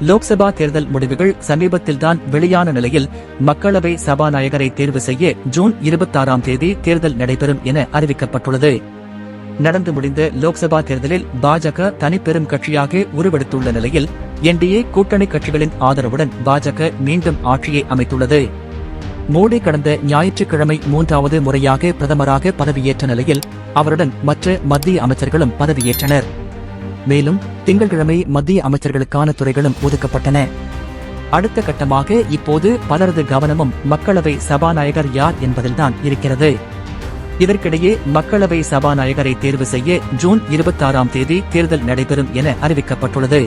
லோக்சபா தேர்தல் முடிவுகள் சமீபத்தில்தான் வெளியான நிலையில் மக்களவை சபாநாயகரை தேர்வு செய்ய ஜூன் 26ஆம் தேதி தேர்தல் நடைபெறும் என அறிவிக்கப்பட்டுள்ளது. நடந்து முடிந்த லோக்சபா தேர்தலில் பாஜக தனிப்பெரும் கட்சியாக உருவெடுத்துள்ள நிலையில் என்டிஏ கூட்டணி கட்சிகளின் ஆதரவுடன் பாஜக மீண்டும் ஆட்சியை அமைத்துள்ளது. மோடி கடந்த ஞாயிற்றுக்கிழமை 3வது முறையாக பிரதமராக பதவியேற்ற நிலையில் அவருடன் மற்ற மத்திய அமைச்சர்களும் பதவியேற்றனர். மேலும் திங்கட்கிழமை மத்திய அமைச்சர்களுக்கான துறைகளும் ஒதுக்கப்பட்டன. அடுத்த கட்டமாக இப்போது பலரது கவனமும் மக்களவை சபாநாயகர் யார் என்பதில்தான் இருக்கிறது. இதற்கிடையே மக்களவை சபாநாயகரை தேர்வு செய்ய ஜூன் 26ஆம் தேதி தேர்தல் நடைபெறும் என அறிவிக்கப்பட்டுள்ளது.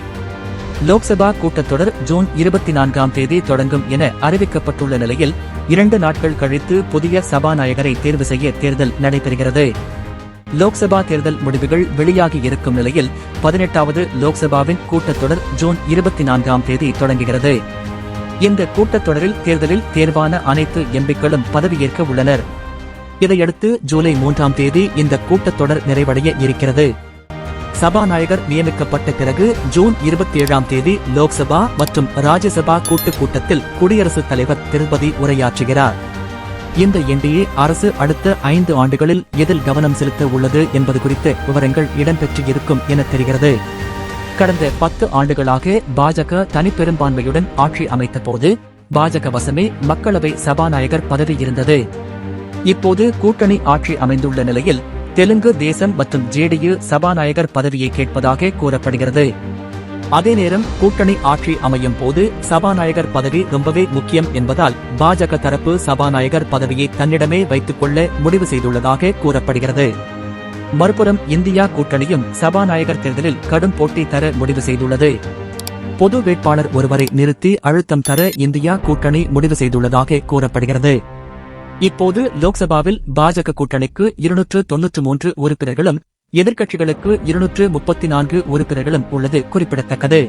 லோக்சபா கூட்டத்தொடர் ஜூன் 24ஆம் தேதி தொடங்கும் என அறிவிக்கப்பட்டுள்ள நிலையில் 2 நாட்கள் கழித்து புதிய சபாநாயகரை தேர்வு செய்ய தேர்தல் நடைபெறுகிறது. லோக்சபா தேர்தல் முடிவுகள் வெளியாகி இருக்கும் நிலையில் 18வது லோக்சபாவின் கூட்டத்தொடர் ஜூன் 24ஆம் தேதி தொடங்குகிறது. இந்த கூட்டத்தொடரில் தேர்தலில் தேர்வான அனைத்து எம்பிக்களும் பதவியேற்க உள்ளனர். இதையடுத்து ஜூலை 3ஆம் தேதி இந்த கூட்டத்தொடர் நிறைவடைய இருக்கிறது. சபாநாயகர் நியமிக்கப்பட்ட பிறகு ஜூன் 27ஆம் தேதி லோக்சபா மற்றும் ராஜ்யசபா கூட்டத்தில் குடியரசுத் தலைவர் திருப்பதி உரையாற்றுகிறார். இந்த என்டிஏ அரசு அடுத்த 5 ஆண்டுகளில் எதில் கவனம் செலுத்த உள்ளது என்பது குறித்த விவரங்கள் இடம்பெற்று இருக்கும் என தெரிகிறது. கடந்த 10 ஆண்டுகளாக பாஜக தனிப்பெரும்பான்மையுடன் ஆட்சி அமைத்த போது பாஜக வசமே மக்களவை சபாநாயகர் பதவி இருந்தது. இப்போது கூட்டணி ஆட்சி அமைந்துள்ள நிலையில் தெலுங்கு தேசம் மற்றும் ஜேடியு சபாநாயகர் பதவியை கேட்பதாக கூறப்படுகிறது. அதே நேரம் கூட்டணி ஆட்சி அமையும் போது சபாநாயகர் பதவி ரொம்பவே முக்கியம் என்பதால் பாஜக தரப்பு சபாநாயகர் பதவியை தன்னிடமே வைத்துக் கொள்ள முடிவு செய்துள்ளதாக கூறப்படுகிறது. மறுபுறம் இந்தியா கூட்டணியும் சபாநாயகர் தேர்தலில் கடும் போட்டி தர முடிவு செய்துள்ளது. பொது வேட்பாளர் ஒருவரை நிறுத்தி அழுத்தம் தர இந்தியா கூட்டணி முடிவு செய்துள்ளதாக கூறப்படுகிறது. இப்போது லோக்சபாவில் பாஜக கூட்டணிக்கு 293 உறுப்பினர்களும் எதிர்க்கட்சிகளுக்கு 234 உறுப்பினர்களும் உள்ளது குறிப்பிடத்தக்கது.